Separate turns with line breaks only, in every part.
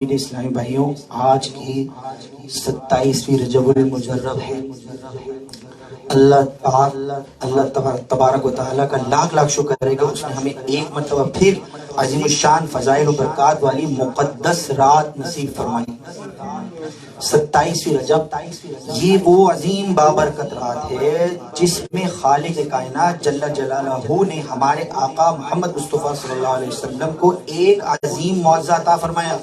اسلامی بھائیوں، آج کی 27ویں رجب المجرب ہے۔ اللہ تبارک و تعالیٰ کا لاکھ لاکھ شکر ہے کہ اس نے ہمیں ایک مرتبہ پھر عظیم الشان فضائل و برکات والی مقدس رات نصیب فرمائی۔ 27ویں رجب یہ وہ عظیم بابرکت رات ہے جس میں خالق کائنات جل جلالہ نے ہمارے آقا محمد مصطفیٰ صلی اللہ علیہ وسلم کو ایک عظیم معجزہ عطا فرمایا۔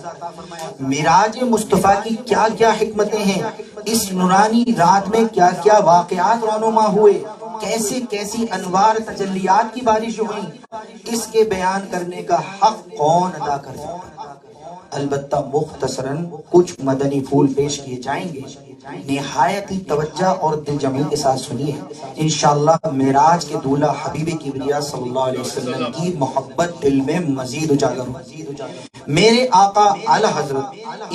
معراج مصطفیٰ کی کیا کیا حکمتیں ہیں، اس نورانی رات میں کیا کیا واقعات رونما ہوئے، کیسے کیسی انوار تجلیات کی بارش ہوئی، اس کے بیان کرنے کا حق کون ادا کر سکتا ہے؟ البتہ مختصراً کچھ مدنی پھول پیش کیے جائیں گے، نہایتی توجہ اور دل جمعی کے ساتھ سنیے۔ انشاءاللہ معراج کے دولہ حبیب کبریا صلی اللہ علیہ وسلم کی محبت دل میں مزید اجاگر ہو۔ میرے آقا اعلی حضرت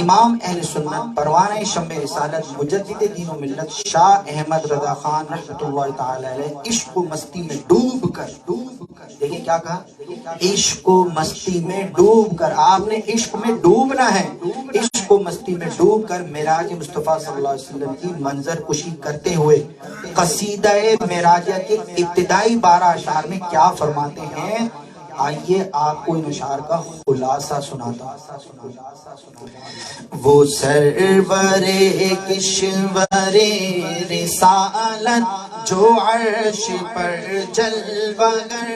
امام اہل سنت پروانہ شمع رسالت مجدد دین و ملت شاہ احمد رضا خان رحمۃ اللہ تعالی علیہ عشق و مستی میں ڈوب کر، دیکھیں کیا کہا، عشق و مستی میں ڈوب کر، آپ نے عشق میں ڈوبنا ہے، عشق و مستی میں ڈوب کر معراج مصطفیٰ صلی اللہ علیہ وسلم کی منظر کشی کرتے ہوئے قصیدہ معراجہ کے ابتدائی 12 اشعار میں کیا فرماتے ہیں، آئیے آپ کو ان اشعار کا خلاصہ سناتا۔ وہ سرور کشور رسالت جو عرش پر جلوہ گر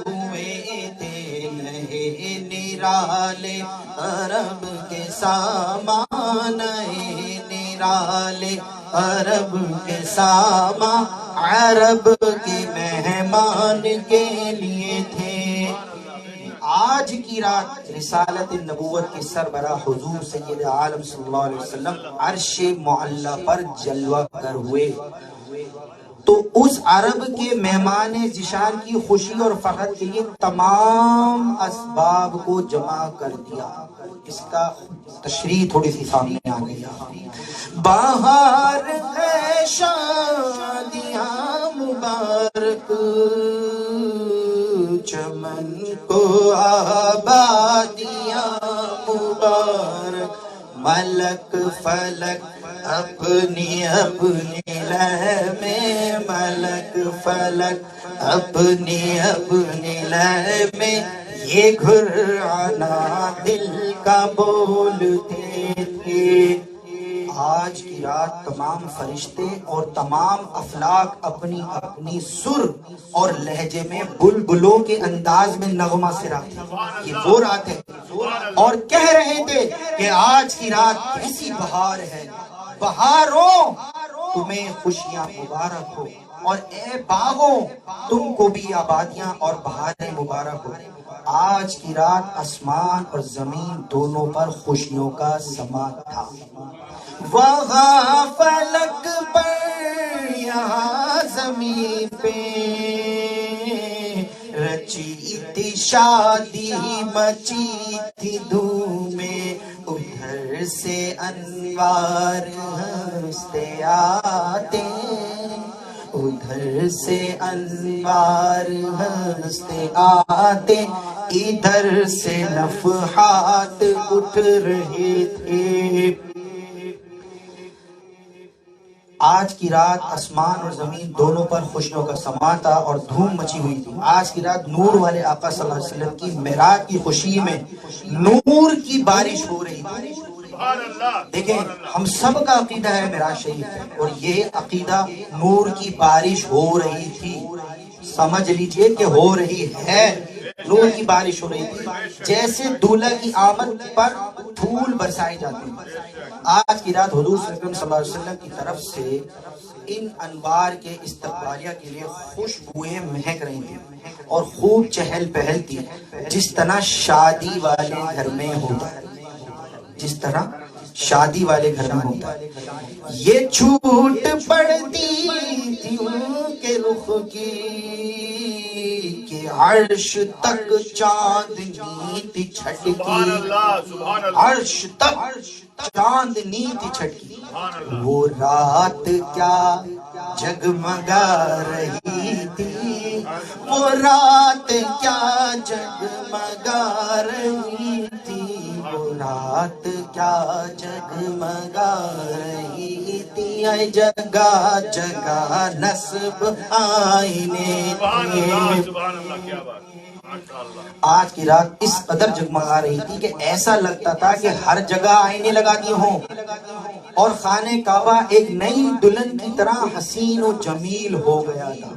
ہوئے تھے، نرالے عرب کے سامان، نرالے عرب کے سامان، عرب کے مہمان کے لیے تھے۔ آج کی رات رسالت نبوت کے سربراہ حضور سید عالم صلی اللہ علیہ وسلم عرش معلی پر جلوہ گر ہوئے، تو اس عرب کے مہمان ذیشان کی خوشی اور فخر کے لیے تمام اسباب کو جمع کر دیا۔ اس کا تشریح تھوڑی سی سامنے آ گئی۔ باہر ہے شادیاں مبارک، چمن کو آبادیاں مبارک، ملک فلک اپنی اپنی لہ میں، ملک فلک اپنی اپنی لہ میں، یہ گھرانا دل کا بولتے تھے۔ آج کی رات تمام فرشتے اور تمام افلاک اپنی اپنی سر اور لہجے میں بلبلوں کے انداز میں نغمہ سراتے ہیں۔ یہ وہ رات ہے اور کہہ رہے تھے کہ آج کی رات کیسی بہار ہے، بہاروں تمہیں خوشیاں مبارک ہو، اور اے باغوں تم کو بھی آبادیاں اور بہاریں مبارک ہو۔ آج کی رات آسمان اور زمین دونوں پر خوشیوں کا سما تھا۔ وہاں فلک پر یہاں زمین پہ رچی تھی شادی، مچی تھی دھومیں، ادھر سے انوار ہنستے آتے، ادھر سے انوار ہنستے آتے، ادھر سے نفحات اٹھ رہے تھے۔ آج کی رات آسمان اور زمین دونوں پر خوشیوں کا سما تھا اور دھوم مچی ہوئی تھی۔ آج کی رات نور والے آقا صلی اللہ علیہ وسلم کی معراج کی خوشی میں نور کی بارش ہو رہی تھی۔ دیکھیں ہم سب کا عقیدہ ہے معراج شریف، اور یہ عقیدہ نور کی بارش ہو رہی تھی، سمجھ لیجئے کہ ہو رہی ہے، نور کی بارش ہو رہی تھی، جیسے دولہا کی آمد پر پھول برسائے جاتے ہیں۔ آج کی رات حضور صلی اللہ علیہ وسلم کی طرف سے ان انوار کے استقبالیہ کے لیے خوشبوئیں مہک رہی تھیں اور خوب چہل پہل تھی، جس طرح شادی والے گھر میں ہوتا ہے، جس طرح شادی والے گھر میں ہوتا ہے۔ یہ چھوٹ پڑتی تھی ان کے رخ کی کہ عرش تک چاندنی تھی چھٹکی، عرش تک چاندنی تھی چھٹکی۔ وہ رات کیا جگمگا رہی تھی، وہ رات کیا جگمگا رہی تھی، وہ رات کیا جگمگا رہی تھی، اے جگہ جگہ نصب آئینے تھے۔
سبحان اللہ، کیا بات،
آج کی رات اس قدر جگمگا رہی تھی کہ ایسا لگتا تھا کہ ہر جگہ آئینے لگا دیے ہوں، اور خانہ کعبہ ایک نئی دلہن کی طرح حسین و جمیل ہو گیا تھا۔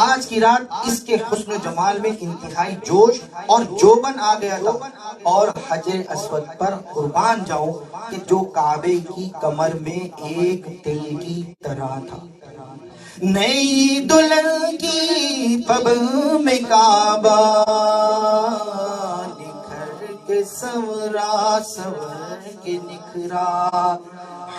آج کی رات اس کے حسن و جمال میں انتہائی جوش اور جوبن آ گیا تھا، اور حجر اسود پر قربان جاؤں کہ جو کعبے کی کمر میں ایک تل کی طرح تھا۔ نئی دلہن کی پب میں کعبہ نکھر کے سورا سور کے نکھرا،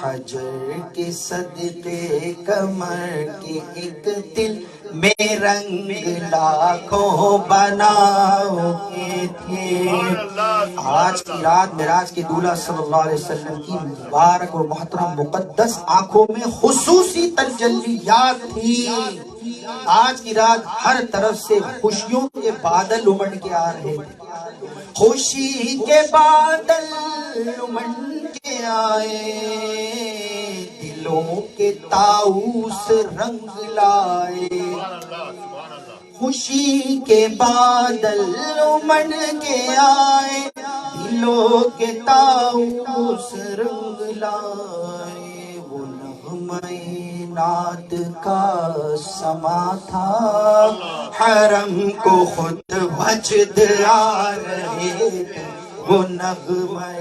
حجر کے صدقے کمر کے ایک دل میں رنگ لاکھوں بناؤ کے تھے۔ آج کی رات معراج کے دولہا صلی اللہ علیہ وسلم کی مبارک اور محترم مقدس آنکھوں میں خصوصی تجلیات تھی۔ آج کی رات ہر طرف سے خوشیوں کے بادل امڑ کے آ رہے تھے، خوشی کے بادل امڑ کے آئے، دلوں کے طاؤس رنگ لائے۔ خوشی کے بادل امڑ کے آئے، دلوں کے طاؤس رنگ لائے۔ وہ نغمہ نعت کا سما تھا، حرم کو خود وجد آ رہے تھے۔ وہ نغمہ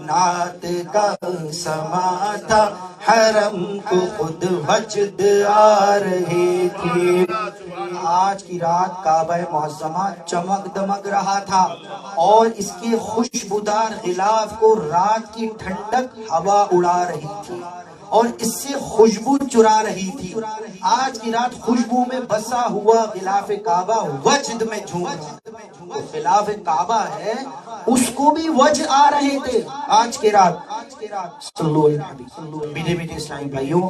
نعت کا سما تھا، حرم کو خود وجد آ رہے تھے۔ آج کی رات کعبہ معظمہ چمک دمک رہا تھا، اور اس کے خوشبودار غلاف کو رات کی ٹھنڈک ہوا اڑا رہی تھی اور اس سے خوشبو چرا رہی تھی۔ آج کی رات خوشبو میں بسا ہوا غلاف کعبہ وجد میں جھوم رہا، وہ غلاف کعبہ ہے اس کو بھی وجد آ رہے تھے۔ آج کی رات صلو علی النبی، میرے میٹھے اسلامی بھائیوں،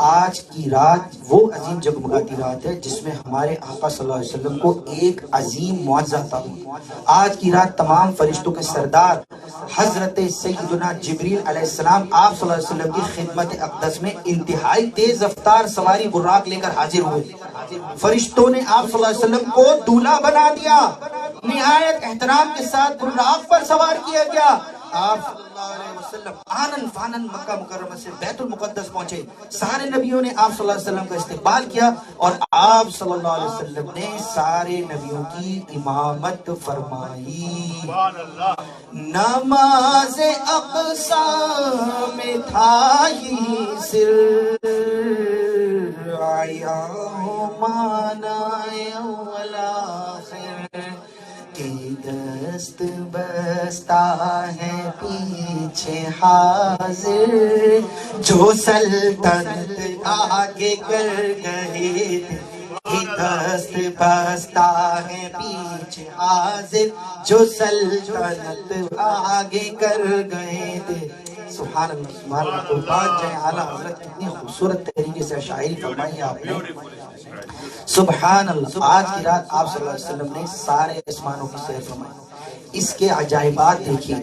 آج کی رات وہ عظیم جگمگاتی رات ہے جس میں ہمارے آقا صلی اللہ علیہ وسلم کو ایک عظیم معجزہ عطا ہوا۔ آج کی رات تمام فرشتوں کے سردار حضرت سیدنا جبریل علیہ السلام آپ صلی اللہ علیہ وسلم کی خدمت اقدس میں انتہائی تیز رفتار سواری براق لے کر حاضر ہوئے۔ فرشتوں نے آپ صلی اللہ علیہ وسلم کو دولہا بنا دیا، نہایت احترام کے ساتھ براق پر سوار کیا گیا۔ آپ صلی اللہ علیہ وسلم آنن فانن مکہ مکرمہ سے بیت المقدس پہنچے۔ سارے نبیوں نے آپ صلی اللہ علیہ وسلم کا استقبال کیا، اور آپ صلی اللہ علیہ وسلم نے سارے نبیوں کی امامت فرمائی۔ نماز اقصیٰ میں تھا یہ سر، آیا ہو معنی اول آخر، کہ دست بستہ ہے پیچھے حاضر، جو سلطنت آگے کر گئے تھے، کہ دست بستہ ہے پیچھے حاضر، جو سلطنت آگے کر گئے تھے۔ سبحان اللہ، سبحان اللہ، قربان جائیں اعلیٰ حضرت، کتنی خوبصورت طریقے سے شاعری فرمائی آپ نے۔ سبحان اللہ۔ آج کی رات آپ صلی اللہ علیہ وسلم نے سارے آسمانوں کی سیر فرمائی۔ اس کے عجائبات دیکھیے،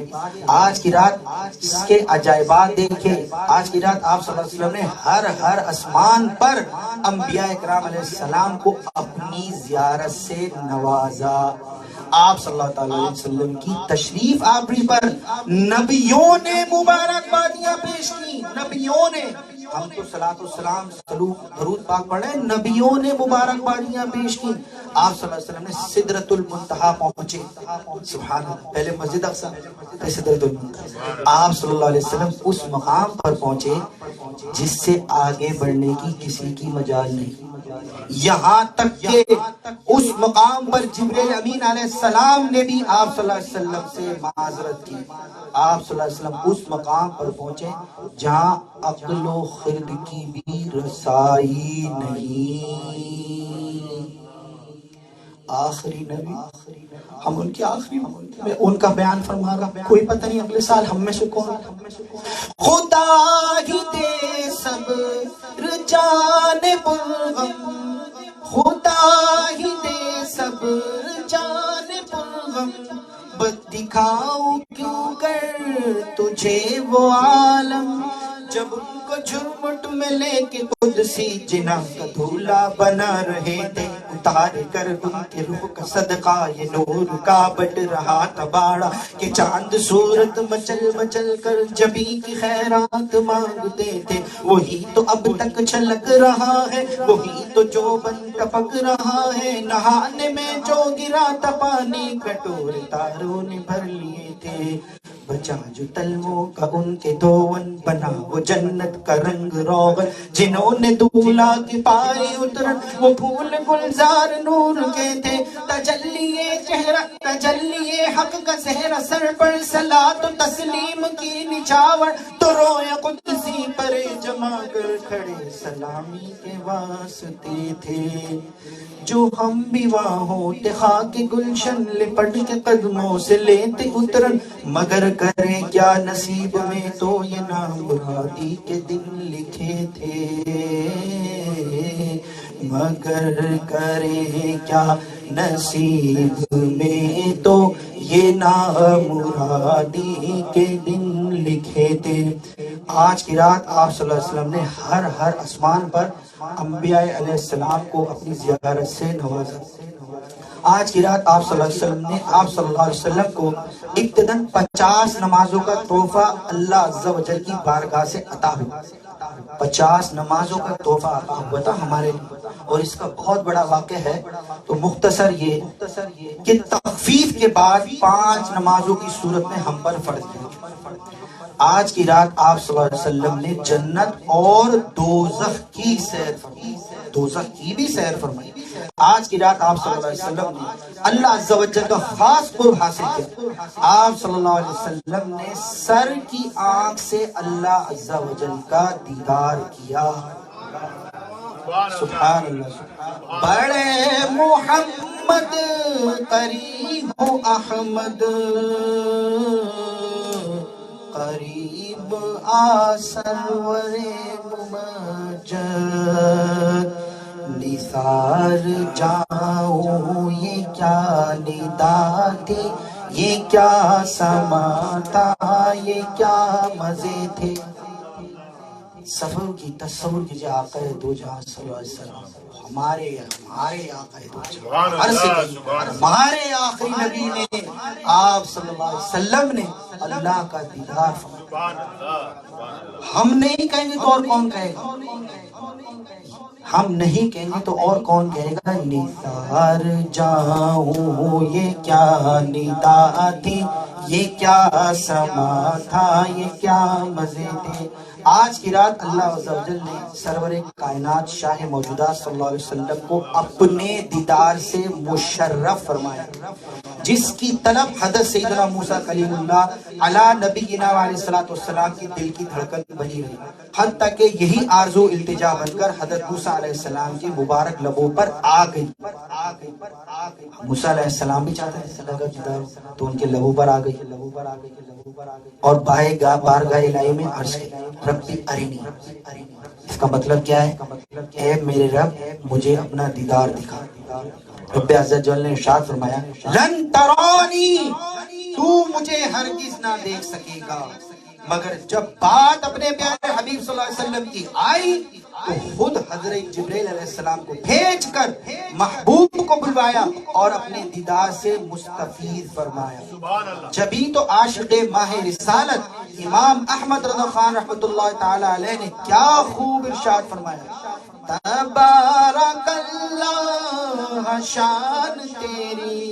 آج کی رات اس کے عجائبات دیکھیے۔ آج کی رات آپ صلی اللہ علیہ وسلم نے ہر آسمان پر انبیاء اکرام علیہ السلام کو اپنی زیارت سے نوازا۔ آپ صلی اللہ علیہ وسلم کی تشریف آوری پر نبیوں نے مبارکبادیاں پیش کی، نبیوں نے، ہم تو صلاۃ والسلام درود پاک پڑھ رہے ہیں، نبیوں نے مبارکبادیاں پیش کی۔ آپ صلی اللہ علیہ وسلم نے سدرۃ المنتہا پہنچے، سبحان اللہ، پہلے مسجد اقصیٰ پھر سدرۃ المنتہا۔ آپ صلی اللہ علیہ وسلم اس مقام پر پہنچے جس سے آگے بڑھنے کی کسی کی مجال نہیں، یہاں تک کہ اس مقام پر جبریل امین علیہ السلام نے بھی آپ صلی اللہ علیہ وسلم سے معذرت کی۔ آپ صلی اللہ علیہ وسلم اس مقام پر پہنچے جہاں عقل و خرد کی بھی رسائی نہیں۔ آخری نبی، ہم ان کی آخری، میں ان کا بیان فرما رہا، کوئی پتہ نہیں اگلے سال ہم میں سے کون۔ خدا ہی دے صبر جان پرغم، خدا ہی دے صبر جان پرغم، بد دکھاؤ کیوں مگر تجھے وہ عالم جب ان کو جھرمٹ میں لے کے قدسی جنا کا دھولا بنا رہے تھے، اتار کر ان کے روح کا صدقہ یہ نور کا بٹ رہا تھا باڑا کہ چاند صورت مچل مچل کر جبی کی خیرات مانگتے تھے، وہی تو اب تک چھلک رہا ہے، وہی تو جو بن ٹپک رہا ہے، نہانے میں جو گرا تھا پانی کٹور تاروں نے بھر لیے تھے، بچا جو تلووں کا ان کے دھون بنا وہ جنت کا رنگ روغن، جنہوں نے دولہا کی پائی اترن وہ پھول گلزار نور کے تھے، تجلی چہرہ تجلی حق کا زہرہ سر پر صلاۃ و تسلیم کی نچاور، تو رویا قدسی پر جما کر کھڑے سلامی کے واسطے تھے، جو ہم بھی وہاں ہوتے خاک گلشن لپٹ کے قدموں سے لیتے اترن، مگر کریں کیا نصیب میں تو یہ نام مرادی کے دن لکھے تھے، مگر کریں کیا نصیب میں تو یہ نام مرادی کے دن لکھے تھے۔ آج کی رات آپ صلی اللہ علیہ وسلم نے ہر آسمان پر انبیاء علیہ السلام کو اپنی زیارت سے نوازا۔ آج کی رات آپ صلی اللہ علیہ وسلم نے آپ صلی اللہ علیہ وسلم کو ابتداً 50 نمازوں کا تحفہ اللہ عز و جل کی بارگاہ سے عطا ہوا، 50 نمازوں کا تحفہ عطا ہوا تھا ہمارے لیے، اور اس کا بہت بڑا واقعہ ہے۔ تو مختصر یہ کہ تخفیف کے بعد 5 نمازوں کی صورت میں ہم پر فرض ہے۔ آج کی رات آپ صلی اللہ علیہ وسلم نے جنت اور دوزخ کی سیر فرمائی، دوزخ کی بھی سیر فرمائی۔ آج کی رات آپ صلی اللہ علیہ وسلم نے اللہ عز و جل کا خاص قرب حاصل کیا۔ آپ صلی اللہ علیہ وسلم نے سر کی آنکھ سے اللہ عز و جل کا دیدار کیا۔ سبحان اللہ۔ بڑے محمد قریب ہو احمد، قریب آ سرور ممجد، نثار جاؤں یہ کیا ندا تھی، یہ کیا سما تھا، یہ کیا مزے تھے۔ سفر کی تصور کیجئے آقا دو جہاں صلی اللہ علیہ وسلم، ہمارے آقا دو جہاں، ہمارے آخری نبی نے، آپ صلی اللہ علیہ وسلم نے اللہ کا دیدار فرمایا۔ ہم نہیں کہیں گے تو اور کون کہے گا، ہم نہیں کہیں گے تو اور کون کہے گا۔ نثار جاؤں یہ کیا ندا تھی، یہ کیا سما تھا، یہ کیا مزے تھے۔ آج کی رات اللہ عز و جل نے سرور کائنات شاہ موجودہ صلی اللہ علیہ وسلم کو اپنے دیدار سے مشرف فرمایا، جس کی طلب حضرت سیدنا موسیٰ کلیم اللہ علی نبینا علیہ السلام کی دل کی دھڑکن بنی رہی، حتیٰ کہ یہی آرزو التجا بن کر حضرت موسیٰ علیہ السلام کی مبارک لبوں پر آ گئی۔ موسیٰ علیہ السلام بھی چاہتے ہیں اللہ کا دیدار تو ان کے لبوں پر آ گئی، اور بارگاہ الہی میں عرض کیا ربی ارینی۔ اس کا مطلب کیا ہے؟ اے میرے رب مجھے اپنا دیدار دکھا۔ رب عز و جل نے ارشاد فرمایا لن ترانی، تو مجھے ہرگز نہ دیکھ سکے گا، مگر جب بات اپنے پیارے حبیب صلی اللہ علیہ وسلم کی آئی تو خود حضرت جبریل علیہ السلام کو بھیج کر محبوب کو بلوایا اور اپنے دیدار سے مستفید فرمایا۔ جبھی تو عاشق ماہ رسالت امام احمد رضا خان رحمۃ اللہ تعالی علیہ نے کیا خوب ارشاد فرمایا، تبارک اللہ شان تیری،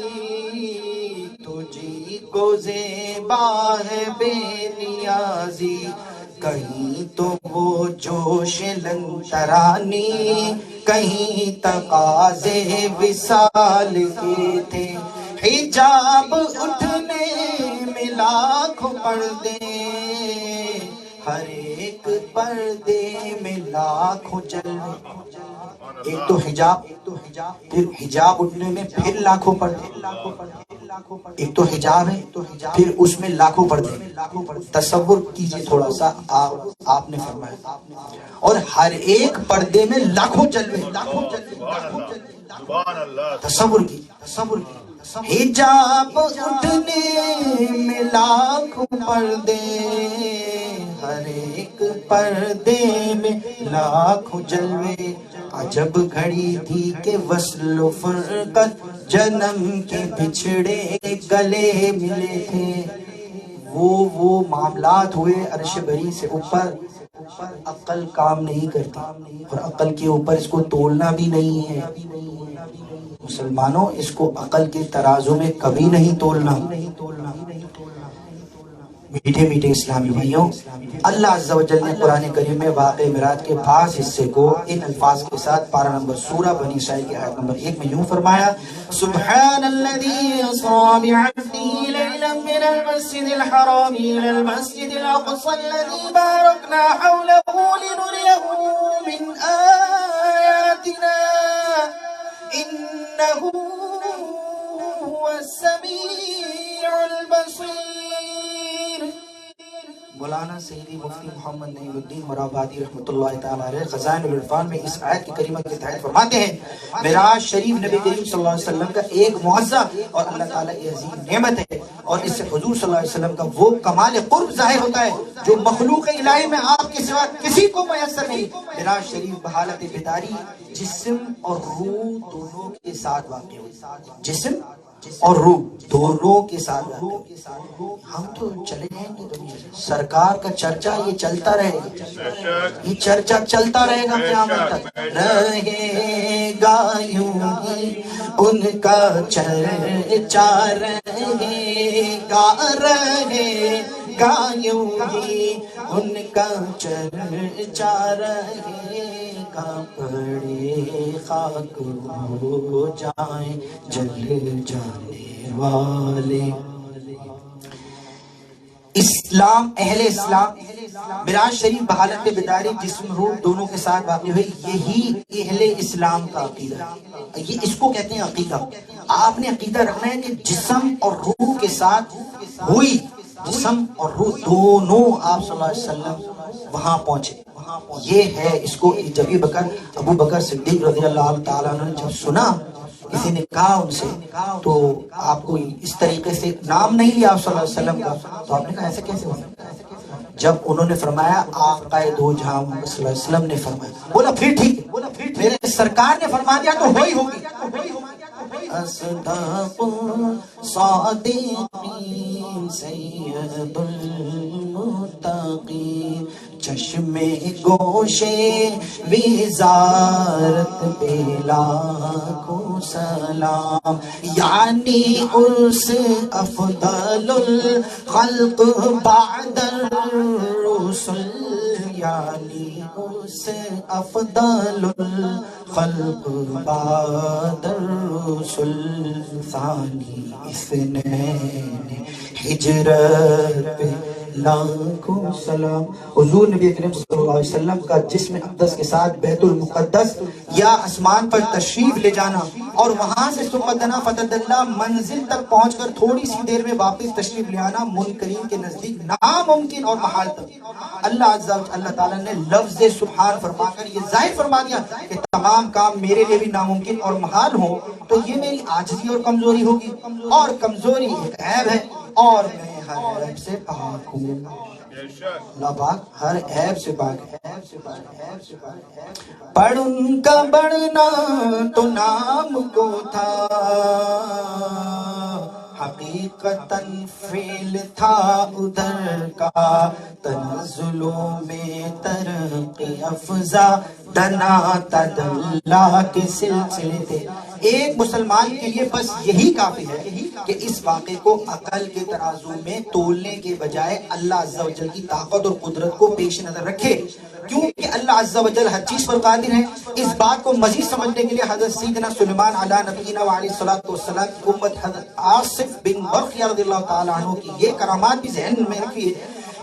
تجھی کو زیبا ہے بے نیازی، کہیں تو وہ جوش لنترانی، کہیں تقاضے وصال کے تھے، حجاب اٹھنے میں لاکھوں پردے، ہر ایک پردے میں لاکھوں جلوے۔ ایک تو حجاب، پھر حجاب اٹھنے میں پھر لاکھوں پردے، ایک تو حجاب ہے پھر اس میں لاکھوں پردے۔ تصور کیجئے تھوڑا سا آپ نے فرمایا، اور ہر ایک پردے میں لاکھوں جلوے، تصور کی حجاب اٹھنے میں لاکھ پردے، ہر ایک پردے میں لاکھ جلوے، عجب گھڑی تھی کہ وصل و فرقت جنم کے بچھڑے گلے ملے تھے۔ وہ معاملات ہوئے عرش بری سے اوپر، عقل کام نہیں کرتی، اور عقل کے اوپر اس کو تولنا بھی نہیں ہے۔ مسلمانوں، اس کو عقل کے ترازو میں کبھی نہیں تولنا۔ میٹھے میٹھے اسلامی بھائیوں، اللہ عز و جل نے قرآن کریم میں واقع معراج کے بعض حصے کو ان الفاظ کے ساتھ پارہ نمبر سورہ بنی اسرائیل کی آیت نمبر 1 میں یوں فرمایا: سبحان الذی اسریٰ بعبدہ لیلا من المسجد الحرام الی المسجد الاقصی الذی بارکنا حولہ لنریہ من آیاتنا انہ هو السمیع البصیر۔ مولانا سیدی مفتی محمد نعیم الدین مرابادی رحمۃ اللہ تعالی علیہ خزائن العرفان میں اس آیت کی کریمہ کے تحت فرماتے ہیں، معراج شریف نبی کریم صلی اللہ علیہ وسلم کا ایک معجزہ اور اللہ تعالیٰ کی عظیم نعمت ہے، اور اس سے حضور صلی اللہ علیہ وسلم کا وہ کمال قرب ظاہر ہوتا ہے جو مخلوق الہی میں آپ کے سوا کسی کو میسر نہیں۔ معراج شریف بحالت بیداری جسم اور روح دونوں کے ساتھ واقع ہوئی، جسم اور روح دونوں کے ساتھ واقع۔ ہم تو چلے جائیں گے دنیا سے، سرکار کا چرچا یہ چلتا رہے گا، یہ چرچا چلتا رہے گا قیامت تک، رہے گا یوں ہی ان کا چرچا، رہے گا یوں ہی ان کا چرچا، رہے گا پڑے خاک ہو جائیں جل جانے والے۔ اسلام، اہل اسلام، معراج شریف بحالت بیداری جسم روح دونوں کے ساتھ واقع ہوئی، یہی اہل اسلام کا عقیدہ ہے، یہ اس کو کہتے ہیں عقیدہ۔ آپ نے عقیدہ رکھنا ہے کہ جسم اور روح کے ساتھ ہوئی، جسم اور روح دونوں آپ صلی اللہ علیہ وسلم وہاں پہنچے، یہ ہے اس کو۔ جب ابو بکر صدیق رضی اللہ تعالیٰ عنہ نے جب سنا، کسی نے کہا ان سے، تو آپ کو اس طریقے سے نام نہیں لیا آپ صلی اللہ علیہ وسلم کا، تو آپ نے کہا ایسے کیسے ہوا؟ جب انہوں نے فرمایا آقا دو جہاں محمد صلی اللہ علیہ وسلم نے فرمایا، بولا پھر ٹھیک ہے، میرے سرکار نے فرما دیا تو ہوئی ہوگی۔ اصدق صادقین سید المتقین، چشم گوشے وزارت پہ لاکھوں سلام، یعنی اس افضل الخلق بعد الرسل، یعنی اس افضل الخلق بعد الرسل، ثانی اثنین ہجرت پہ لاکھوں سلام۔ حضور نبی کریم صلی اللہ علیہ وسلم کا جسم اقدس کے ساتھ بیت المقدس یا آسمان پر تشریف لے جانا، اور وہاں سے ثم دنا فتدلی منزل تک پہنچ کر تھوڑی سی دیر میں واپس تشریف لے آنا منکرین کے نزدیک ناممکن اور محال تھا۔ اللہ تعالیٰ نے لفظ سبحان فرما کر یہ ظاہر فرما دیا کہ تمام کام میرے لیے بھی ناممکن اور محال ہوں تو یہ میری عاجزی اور کمزوری ہوگی، اور کمزوری ایک عیب ہے، اور میں ہر عیب سے پاک ہوں۔ اللہ پاک ہر عیب سے پاک ہے۔ پر ان کا بڑھنا تو نام کو تھا، حقیقتاً فعل تھا ادھر کا، تنزلوں میں ترقی افزا، دنا تدلا کے سلسلے تھے۔ ایک مسلمان کے لیے بس یہی کافی ہے کہ اس واقعے کو عقل کے ترازو میں تولنے کے بجائے اللہ عز و جل کی طاقت اور قدرت کو پیش نظر رکھے، کیونکہ اللہ عز و جل ہر چیز پر قادر ہے۔ اس بات کو مزید سمجھنے کے لیے حضرت سیدنا سلیمان علیہ نبینا وعلیہ السلام کی امت حضرت آصف بن برقیہ رضی اللہ تعالیٰ عنہ کی یہ کرامات بھی ذہن میں رکھیے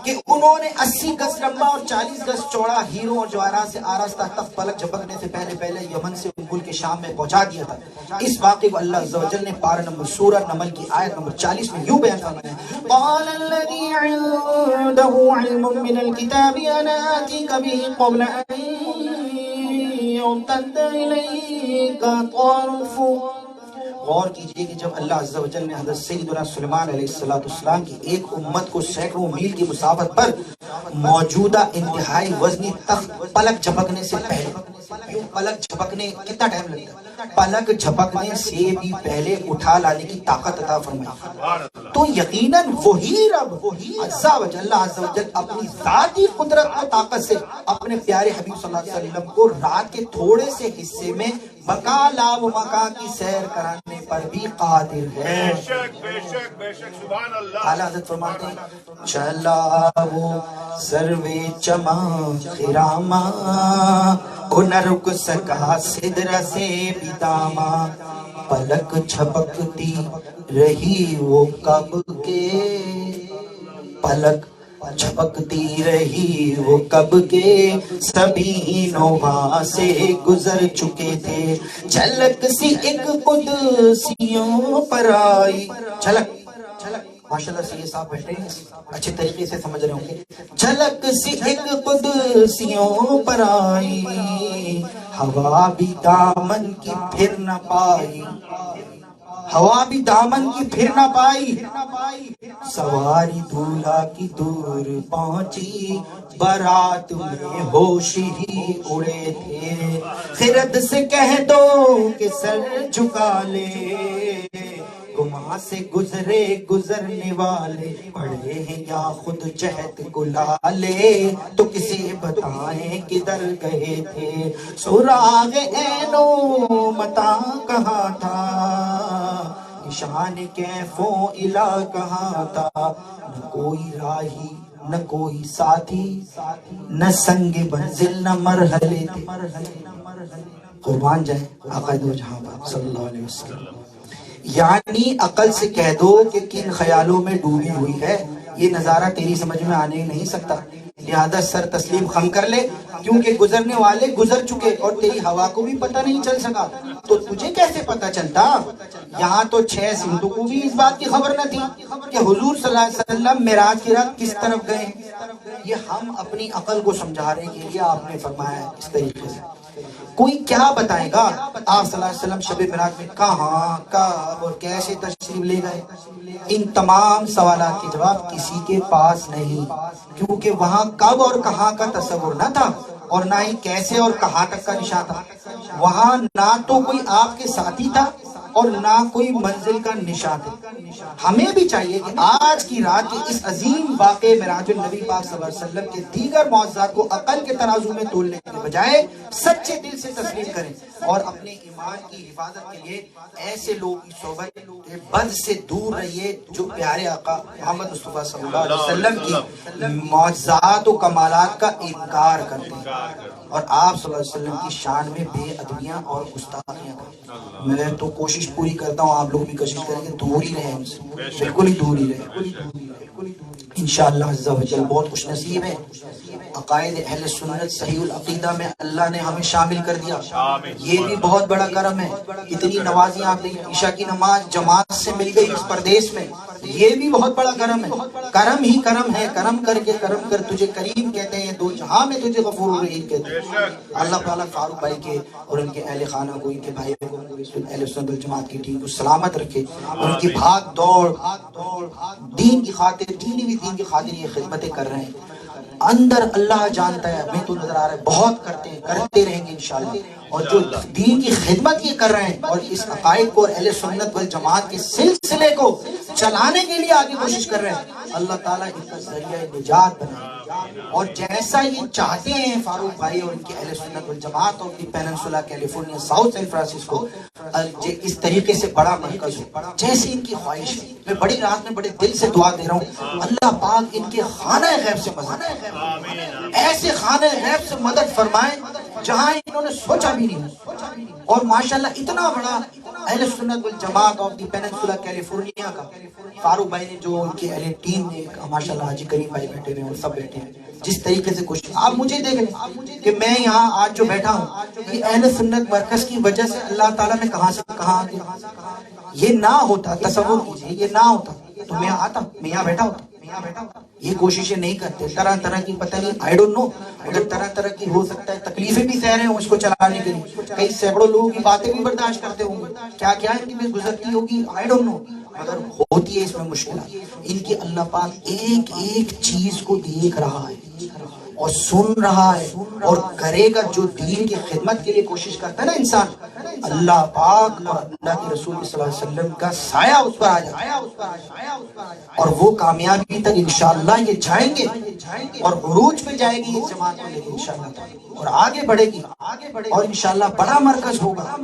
کہ انہوں نے 80 گز لمبا اور 40 گز چوڑا ہیروں اور جواہرات سے آراستہ تخت پلک جھپکنے سے پہلے یمن سے ملک شام میں پہنچا دیا تھا۔ اس واقعے کو اللہ عز و جل نے پارہ نمبر سورہ نمل کی آیت نمبر 40 میں یوں بیان فرمایا: قال الذی عنده علم من الكتاب انا آتیک به قبل ان يرتد الیک طرفک غور کیجئے کہ جب اللہ عز و جل نے حضرت سیدنا سلیمان علیہ السلام کی ایک امت کو سینکڑوں میل کی مسافت پر موجودہ انتہائی وزنی تخت پلک جھپکنے سے پہلے، پلک جھپکنے کتنا ٹائم لگتا ہے؟ پلک جھپکنے سے بھی پہلے اٹھا لانے کی طاقت عطا فرمائی، تو یقیناً وہی رب عز و جل اپنی ذاتی قدرت و طاقت سے اپنے پیارے حبیب صلی اللہ علیہ وسلم کو رات کے تھوڑے سے حصے میں بقا لا و مقا کی سیر کرانے پر بھی قادر ہے۔
بے شک بے شک بے شک، سبحان اللہ۔
اعلیٰ حضرت فرماتے ہیں چلا وہ سروے چما خراما کو نہ رک سکا سدر سے بھی داما، پلک جھپکتی رہی وہ کب کے، پلک جھپکتی رہی وہ کب کے، سبھی نوحہ سے گزر چکے تھے، جھلک سی ایک قدسیوں پر آئی، جھلک ماشاءاللہ سے یہ صاحب بیٹھے ہیں اچھے طریقے سے سمجھ رہے ہوں گے، جھلک سی ایک قدسیوں پر آئی، ہوا بھی دامن کی پھر نہ پائی، ہوا بھی دامن کی پھر نہ پائی، سواری دولہا کی دور پہنچی، بارات میں ہوش ہی اڑے تھے، خرد سے کہہ دو کہ سر جھکا لے، گماں سے گزرے گزرنے والے، پڑے ہیں یا خود جہد کو لالے، تو کسے بتائیں کدھر گئے تھے، سراغ عین و متاع کہاں تھا، نشان کیفوں الہ کہاں تھا، نہ کوئی راہی نہ کوئی ساتھی، نہ سنگ منزل نہ مرحلے تھے، قربان جائیں آقا دو جہاں پر صلی اللہ علیہ وسلم۔ یعنی عقل سے کہہ دو کہ کن خیالوں میں ڈوبی ہوئی ہے، یہ نظارہ تیری سمجھ میں آنے ہی نہیں سکتا، لہذا سر تسلیم خم کر لے، کیونکہ گزرنے والے گزر چکے اور تیری ہوا کو بھی پتہ نہیں چل سکا، تو تجھے کیسے پتہ چلتا؟ یہاں تو 6 سندھوں کو بھی اس بات کی خبر نہ تھی کہ حضور صلی اللہ علیہ وسلم معراج کی رات کس طرف گئے، یہ ہم اپنی عقل کو سمجھانے کے لیے آپ نے فرمایا ہے اس طریقے سے۔ کوئی کیا بتائے گا آپ صلی اللہ علیہ وسلم شب معراج میں کہاں کب اور کیسے تشریف لے گئے؟ ان تمام سوالات کے جواب کسی کے پاس نہیں، کیونکہ وہاں کب اور کہاں کا تصور نہ تھا، اور نہ ہی کیسے اور کہاں تک کا نشان تھا، وہاں نہ تو کوئی آپ کے ساتھی تھا اور نہ کوئی منزل کا نشان تھا۔ ہمیں بھی چاہیے کہ آج کی رات کے اس عظیم واقعے معراج النبی پاک صلی اللہ علیہ وسلم کے دیگر معجزات کو عقل کے ترازو میں تولنے کے بجائے سچے دل سے تسلیم کریں، اور اپنے ایمان کی حفاظت کے لیے ایسے لوگوں کی صحبت بد سے دور رہیے جو پیارے آقا محمد مصطفیٰ صلی اللہ علیہ وسلم کی معجزات و کمالات کا انکار کرتے ہیں، اور آپ صلی اللہ علیہ وسلم کی شان میں بے ادبیاں اور گستاخیاں کرتے ہیں۔ میں تو کوشش پوری کرتا ہوں، آپ لوگ بھی کوشش کریں کہ دور ہی رہیں ہم سے، بالکل ہی دور ہی رہیں انشاءاللہ عز و جل۔ بہت خوش نصیب ہے، عقائد اہل سنت صحیح العقیدہ میں اللہ نے ہمیں شامل کر دیا، یہ بھی بہت بڑا کرم ہے۔ اتنی نمازیں آپ نے عشاء کی نماز جماعت سے مل گئی اس پردیس میں، یہ بھی بہت بڑا کرم ہے۔ کرم ہی کرم ہے، کرم کر کے کرم کر تجھے کریم کہتے ہیں، دو جہاں میں تجھے غفور الرحیم کہتے ہیں۔ اللہ تعالیٰ فاروق بھائی کے اور ان کے اہل خانہ کو، ان کے بھائی کو، اہل سنت والجماعت کی ٹیم کو سلامت رکھے، اور ان کی بھاگ دوڑ دین کی خاطر، دین کی خاطر یہ خدمتیں کر رہے ہیں، اندر اللہ جانتا ہے، ہمیں تو نظر آ رہا ہے بہت کرتے رہیں گے انشاءاللہ، اور جو دین کی خدمت یہ کر رہے ہیں اور اس عقائد کو اہل سنت والجماعت کے سلسلے کو چلانے کے لیے آگے کوشش کر رہے ہیں، اللہ تعالیٰ ان کا ذریعہ نجات بنائے، اور جیسا یہ چاہتے ہیں فاروق بھائی اور ان کے اہل سنت والجماعت اور کی peninsula California south San Francisco اس طریقے سے بڑا مرکز ہو جیسی ان کی خواہش ہے۔ میں بڑی رات میں بڑے دل سے دعا دے رہا ہوں، اللہ پاک ان کے خانہ غیب سے مدد، ایسے خانہ غیب سے مدد فرمائے جہاں انہوں نے سوچا بھی نہیں، اور ماشاءاللہ اتنا بڑا اہل سنت والجماعت آف دی پیننسولا کیلیفورنیا کا فاروق بھائی نے، جو ان کی اہل ٹیم نے، ماشاءاللہ حاجی کریم بھائی بیٹھے ہوئے ہیں، سب بیٹھے ہیں، جس طریقے سے کوشش، آپ مجھے دیکھ لیں کہ میں یہاں آج جو بیٹھا ہوں یہ اہل سنت مرکز کی وجہ سے اللہ تعالیٰ نے کہاں سے کہاں آگے، یہ نہ ہوتا، تصور کیجئے یہ نہ ہوتا تو میں آتا، میں یہاں بیٹھا ہوتا، یہ کوششیں نہیں کرتے، طرح طرح کی پتہ نہیں آئی ڈونٹ نو، اگر طرح طرح کی ہو سکتا ہے تکلیفیں بھی سہ رہے ہوں اس کو چلانے کے لیے، کئی سینکڑوں لوگوں کی باتیں بھی برداشت کرتے ہوں گے، کیا کیا ان کی بھی گزرتی ہوگی آئی ڈونٹ نو، مگر ہوتی ہے اس میں مشکلات۔ ان کی اللہ پاک ایک ایک چیز کو دیکھ رہا ہے اور سن رہا ہے اور کرے گا۔ جو دین کی خدمت کے لیے کوشش کرتا ہے نا انسان، اللہ پاک اور اللہ کے رسول صلی اللہ علیہ وسلم کا سایہ اس پر آ جائے اور وہ کامیابی تک انشاءاللہ یہ جائیں گے اور عروج پہ جائے گی یہ جماعت کو لے کے انشاءاللہ، اور آگے بڑھے گی اور انشاءاللہ بڑا مرکز ہوگا،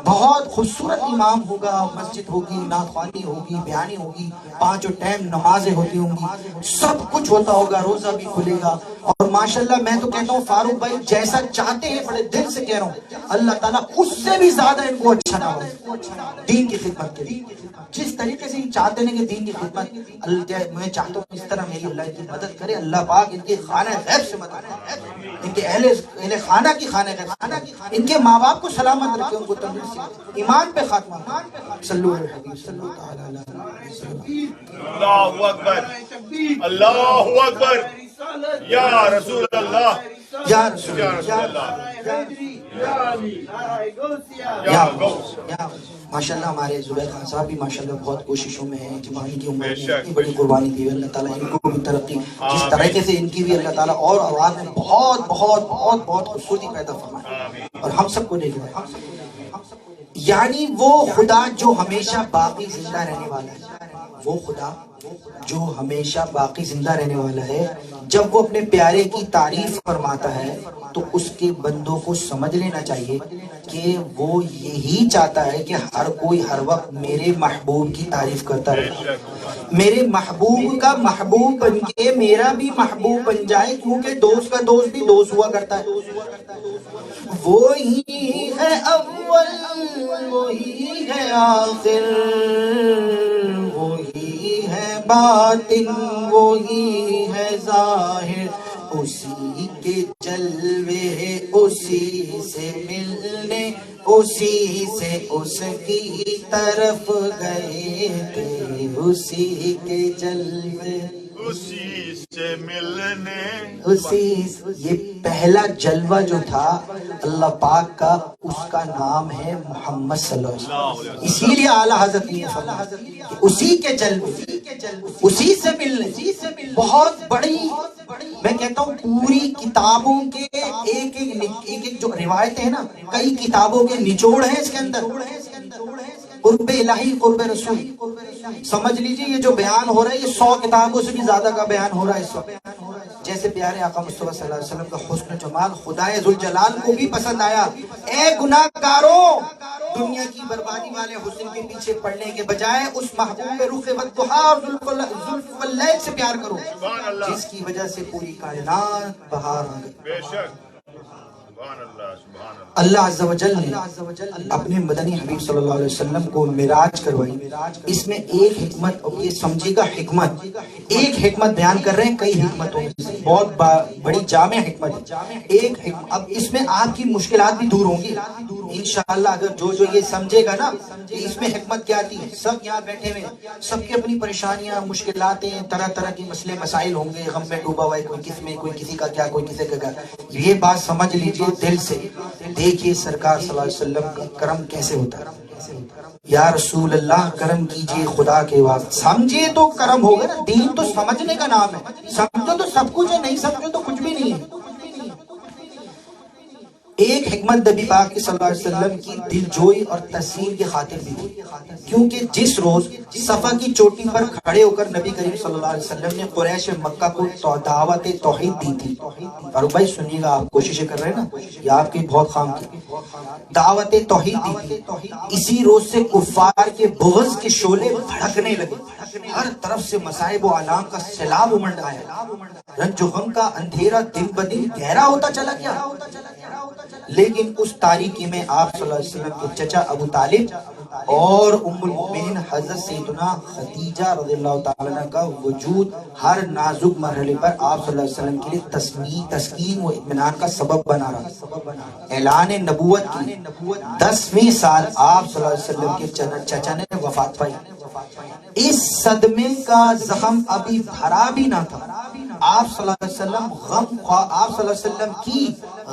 بہت خوبصورت امام ہوگا، مسجد ہوگی، نعت خوانی ہوگی، بیانی ہوگی، 5 ٹائم نمازیں ہوتی ہوں گی، سب کچھ ہوتا ہوگا، روزہ بھی کھلے گا۔ اور ماشاءاللہ میں تو کہتا ہوں فاروق بھائی جیسا چاہتے ہیں، بڑے دل سے کہہ رہا ہوں، اللہ تعالیٰ اس سے بھی زیادہ ان کو اچھا نہ ہو دین کی خدمت کے لیے۔ جس طریقے سے یہ چاہتے ہیں کہ دین کی خدمت، میں چاہتا ہوں اس طرح میری اللہ کی مدد کرے، اللہ پاک ان کے خانہ غیب سے مدد کرے، ان کے اہل خانہ کی خانہ غیب، ان کے ماں باپ کو سلامت رکھے، ان کو تندرست، ایمان پہ خاتمہ، صلو علی الحبیب صلی اللہ علیہ وسلم۔
اللہ اکبر، اللہ اکبر، یا رسول اللہ،
یا رسول اللہ، ماشاءاللہ ہمارے زبیر خان صاحب بھی ماشاءاللہ بہت کوششوں میں ہیں، جوانی کی عمر میں اتنی بڑی قربانی دی ہے، اللہ تعالیٰ ان کو بھی ترقی، جس طریقے سے ان کی بھی اللہ تعالیٰ اور آواز میں بہت بہت بہت بہت خوبصورتی پیدا فرمائے اور ہم سب کو دے دے۔ یعنی وہ خدا جو ہمیشہ باقی زندہ رہنے والا ہے، وہ خدا جو ہمیشہ باقی زندہ رہنے والا ہے، جب وہ اپنے پیارے کی تعریف فرماتا ہے تو اس کے بندوں کو سمجھ لینا چاہیے کہ وہ یہی چاہتا ہے کہ ہر کوئی ہر وقت میرے محبوب کی تعریف کرتا رہے، میرے محبوب کا محبوب بن کے میرا بھی محبوب بن جائے، کیونکہ دوست کا دوست بھی دوست ہوا کرتا ہے۔ وہی ہے اول، وہی ہے آخر، وہی ہے باطن، وہی ہے ظاہر، اسی کے جلوے اسی سے ملنے، اسی سے اس کی طرف گئے تھے، اسی کے جلوے
اسی سے ملنے،
یہ پہلا جلوہ جو تھا اللہ پاک کا، اس کا نام ہے محمد صلی اللہ علیہ وسلم۔ اسی لیے اعلیٰ حضرت نے فرمایا کہ اسی کے جلوے، اسی سے ملنے، بہت بڑی، میں کہتا ہوں پوری کتابوں کے ایک ایک جو روایتیں ہیں نا، کئی کتابوں کے نچوڑ ہیں اس کے اندر، قرب الہی، قرب رسول، سمجھ لیجئے یہ جو بیان ہو رہا ہے یہ 100 کتابوں سے بھی زیادہ کا بیان ہو رہا ہے اس وقت۔ جیسے پیارے آقا مصطفیٰ صلی اللہ علیہ وسلم کا حسن و جمال خدائے ذوالجلال کو بھی پسند آیا۔ اے گناہ گاروں، دنیا کی بربادی والے حسن کے پیچھے پڑنے کے بجائے اس محبوب رخ والضحیٰ اور زلف واللیل سے پیار کرو، جس کی وجہ سے پوری کائنات بہار آ گئی۔
بے شک، سبحان اللہ، سبحان اللہ۔
اللہ عز و جل نے اپنے مدنی حبیب صلی اللہ علیہ وسلم کو معراج کروائی، اس میں ایک حکمت، اور یہ سمجھے گا حکمت، ایک حکمت بیان کر رہے ہیں کئی حکمتوں میں سے، بہت بڑی جامع حکمت ہے ایک حکمت۔ اب اس میں آپ کی مشکلات بھی دور ہوں گی انشاءاللہ، اگر جو یہ سمجھے گا نا کہ اس میں حکمت کیا آتی ہے۔ سب یہاں بیٹھے ہوئے، سب کی اپنی پریشانیاں، مشکلاتیں، طرح طرح کی مسئلے مسائل ہوں گے، غم میں ڈوبا ہوا ہے کوئی کس میں، کوئی کسی کا کیا، کوئی کسی کا کیا۔ یہ بات سمجھ لیجئے دل سے، دیکھیے سرکار صلی اللہ علیہ وسلم کا کرم کیسے ہوتا ہے۔ یا رسول اللہ کرم کیجئے خدا کے واسطے، سمجھے تو کرم ہوگا نا، دین تو سمجھنے کا نام ہے، سمجھو تو سب کچھ ہے، نہیں سمجھو تو کچھ بھی نہیں ہے۔ ایک حکمت نبی پاک صلی اللہ علیہ وسلم کی دل جوئی اور تسلیم کی خاطر بھی تھی، کیونکہ جس روز صفا کی چوٹی پر کھڑے ہو کر نبی کریم صلی اللہ علیہ وسلم نے قریش مکہ کو دعوت توحید دی تھی۔ فاروق بھائی سنیے گا، آپ کوششیں کر رہے ہیں نا، یہ آپ کی بہت خام کی دعوت توحید دی تھی۔ اسی روز سے کفار کے بغض کے شعلے بھڑکنے لگے، ہر طرف سے مصائب و آلام کا سیلاب امڑ آیا، رنج و غم کا اندھیرا دن بدن گہرا ہوتا چلا گیا۔ لیکن اس تاریکی میں آپ صلی اللہ علیہ وسلم کے چچا ابو طالب اور ام المؤمنین حضرت سیدنا خدیجہ رضی اللہ تعالیٰ عنہ کا وجود ہر نازک مرحلے پر آپ صلی اللہ علیہ وسلم کے لیے تسکین و اطمینان کا سبب بنا رہا۔ اعلان نبوت کی 10ویں سال آپ صلی اللہ علیہ وسلم کے چچا نے وفات پائی، اس صدمے کا زخم ابھی بھرا بھی نہ تھا، آپ صلی اللہ علیہ وسلم آپ صلی اللہ علیہ وسلم کی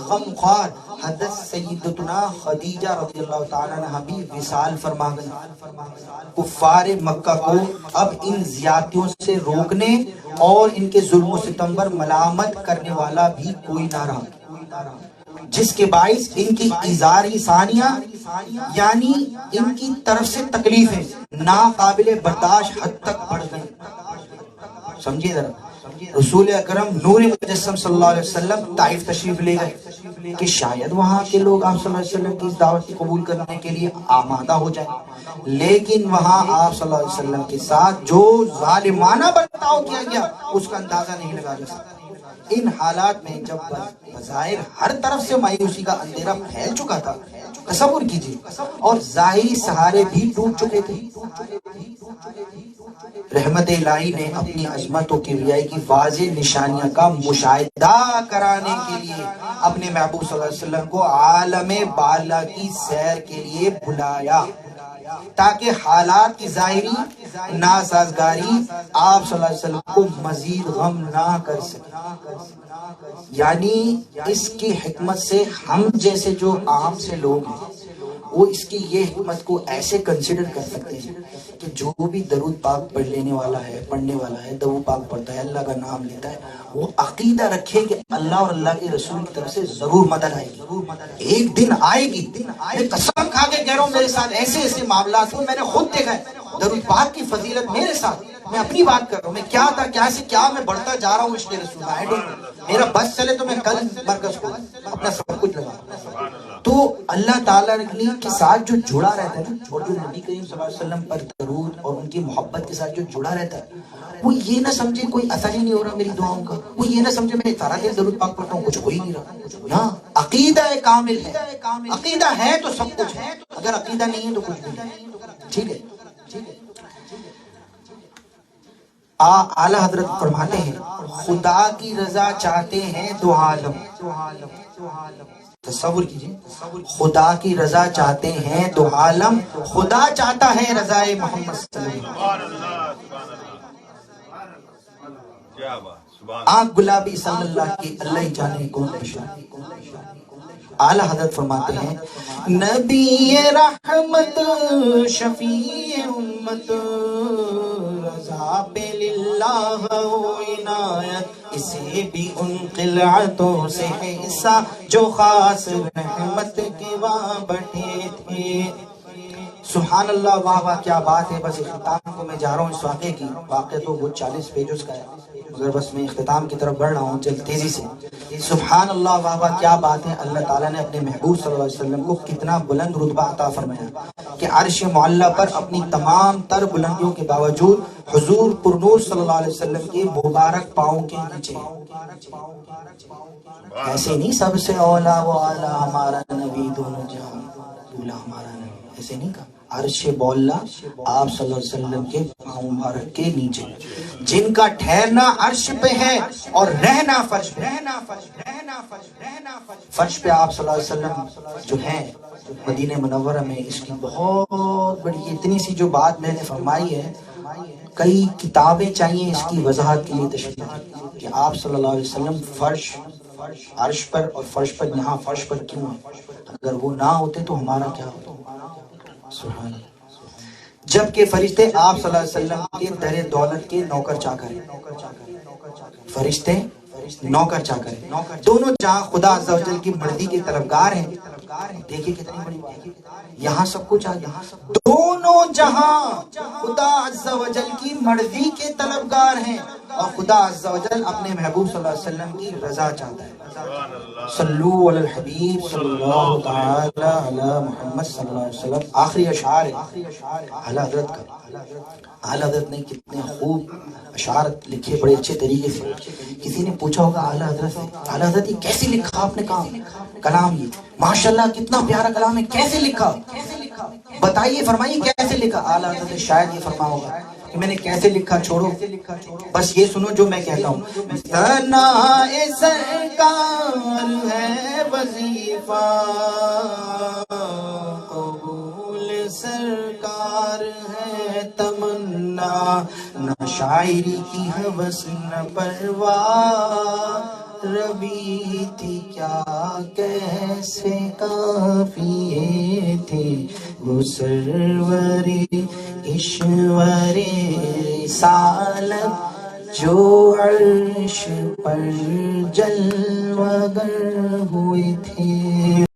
غم خوار حضرت سیدتنا خدیجہ رضی اللہ تعالیٰ عنہ بھی وصال فرما گئی۔ کفار مکہ کو اب ان زیادتیوں سے روکنے اور ان کے ظلم و ستم پر ملامت کرنے والا بھی کوئی نہ رہا، جس کے باعث ان کی اظہاری ثانیہ یعنی ان کی طرف سے تکلیفیں ناقابل برداشت حد تک بڑھ گئیں۔ سمجھیے ذرا، رسول اکرم نور مجسم صلی اللہ علیہ وسلم طائف تشریف لے گئے کہ شاید وہاں کے لوگ آپ صلی اللہ علیہ وسلم کی اس دعوت کو قبول کرنے کے لیے آمادہ ہو جائیں، لیکن وہاں آپ صلی اللہ علیہ وسلم کے ساتھ جو ظالمانہ برتاؤ کیا گیا اس کا اندازہ نہیں لگا جا سکتا۔ ان حالات میں جب بظاہر ہر طرف سے مایوسی کا اندھیرا پھیل چکا تھا، تصور کیجیے، اور ظاہری سہارے بھی ٹوٹ چکے تھے، رحمت الہی نے اپنی عظمت و کبریائی کی واضح نشانیاں کا مشاہدہ کرانے کے لیے اپنے محبوب صلی اللہ علیہ وسلم کو عالم بالا کی سیر کے لیے بلایا، تاکہ حالات کی ظاہری ناسازگاری آپ صلی اللہ علیہ وسلم کو مزید غم نہ کر سکے۔ یعنی اس کی حکمت سے ہم جیسے جو عام سے لوگ ہیں وہ اس کی یہ حکمت کو ایسے کنسیڈر کر سکتے ہیں کہ جو بھی درود پاک پڑھنے والا ہے درود پاک پڑھتا ہے، اللہ کا نام لیتا ہے، وہ عقیدہ رکھے کہ اللہ اور اللہ کے رسول کی طرف سے ضرور مدد آئے گی، ایک دن آئے گی۔ میں قسم کھا کے کہہ رہا ہوں، میرے ساتھ ایسے ایسے معاملات ہوں، میں نے خود دیکھا ہے۔ درود پاک کی فضیلت میرے ساتھ، میں اپنی بات کر رہا ہوں، میں کیا تھا کیا سے کیا میں بڑھتا جا رہا ہوں عشق رسول۔ میرا بس چلے تو میں کل مرکز کو اپنا سب کچھ لگا۔ تو اللہ تعالیٰ کے ساتھ جو جڑا رہتا ہے نا، اور جو نبی کریم صلی اللہ علیہ وسلم پر درود اور ان کی محبت کے ساتھ جو جڑا رہتا ہے، وہ یہ نہ سمجھے کوئی اثر ہی نہیں ہو رہا میری دعاؤں کا، وہ یہ نہ سمجھے میں سارا دن درود پاک پڑھتا ہوں کچھ ہو ہی نہیں رہا۔ نا، عقیدہ کامل ہے، عقیدہ ہے تو سب کچھ ہے، اگر عقیدہ نہیں ہے تو کچھ نہیں۔ ٹھیک ہے، اعلیٰ حضرت فرماتے ہیں خدا کی رضا چاہتے ہیں دو عالم، تصور کیجئے، خدا کی رضا چاہتے ہیں دو عالم، خدا چاہتا ہے رضا محمد صلی اللہ علیہ وسلم۔ آنکھ گلابی صلی اللہ کی اللہ جانے کون بشار۔ اعلیٰ حضرت فرماتے ہیں نبی رحمت شفیع امت رضا پہ للہ و عنایت، اسے بھی ان قلعتوں سے حصہ جو خاص رحمت کے وہاں بٹھے تھے۔ سبحان اللہ، واہ واہ کیا بات ہے۔ بس اختتام کو میں جا رہا ہوں اس واقعے کی، واقعہ تو وہ 40 پیجز کا ہے، مگر بس میں اختتام کی طرف بڑھ رہا ہوں جلد تیزی سے۔ سبحان اللہ، واہ واہ کیا بات ہے۔ اللہ تعالیٰ نے اپنے محبوب صلی اللہ علیہ وسلم کو کتنا بلند رتبہ عطا فرمایا کہ عرش معلیٰ پر اپنی تمام تر بلندیوں کے باوجود حضور پرنور صلی اللہ علیہ وسلم کے مبارک پاؤں کے نیچے ایسے نہیں سب سے اولا و اعلیٰ ہمارا نبی دونوں جہاں دولا ہمارا نبی، ایسے نہیں کہا۔ عرش مولا آپ صلی اللہ علیہ وسلم کے پاؤں مبارک کے نیچے، جن کا ٹھہرنا عرش پہ ہے اور رہنا فرش پہ۔ فرش پہ آپ صلی اللہ علیہ وسلم جو ہیں مدینہ منورہ میں، اس کی بہت بڑی اتنی سی جو بات میں نے فرمائی ہے، کئی کتابیں چاہیے اس کی وضاحت کے لیے تشریح کہ آپ صلی اللہ علیہ وسلم فرش عرش پر اور فرش پر، یہاں فرش پر کیوں ہے؟ اگر وہ نہ ہوتے تو ہمارا کیا ہوتا؟ سبحان اللہ۔ جبکہ فرشتے آپ صلی اللہ علیہ وسلم کے در دولت کے نوکر چاکر ہیں، فرشتے نوکر چاکر ہیں، دونوں جہاں خدا عز و جل کی مرضی کے طلبگار ہیں۔ دیکھیں کتنی بڑی بات ہے، یہاں سب کچھ آگیا، دونوں جہاں خدا عز و جل کی مرضی کے طلبگار ہیں، اور خدا عز و جل اپنے محبوب صلی اللہ علیہ وسلم کی رضا چاہتا ہے۔ صلو علی الحبیب صلی اللہ تعالی علی محمد صلی اللہ علیہ وسلم۔ آخری اشعار ہے اعلیٰ حضرت کا۔ اعلیٰ حضرت نے کتنے خوب اشعار لکھے بڑے اچھے طریقے سے۔ کسی نے پوچھا ہوگا اعلیٰ حضرت سے، اعلیٰ حضرت یہ کیسے لکھا آپ نے کلام؟ یہ ماشاءاللہ کتنا پیارا کلام ہے، کیسے لکھا؟ بتائیے، فرمائیے کیسے لکھا؟ اعلیٰ حضرت نے شاید یہ فرما ہوگا کہ میں نے کیسے لکھا چھوڑو، بس یہ سنو جو میں کہتا ہوں۔ ثنائے سرکار ہے وظیفہ، قبول سرکار ہے تمنا، نہ شاعری کی ہوس نہ پرواہ روی تھی کیا کیسے قافیے تھے وہ سرور ایشور رسالت جو عرش پر جلوگر ہوئے تھے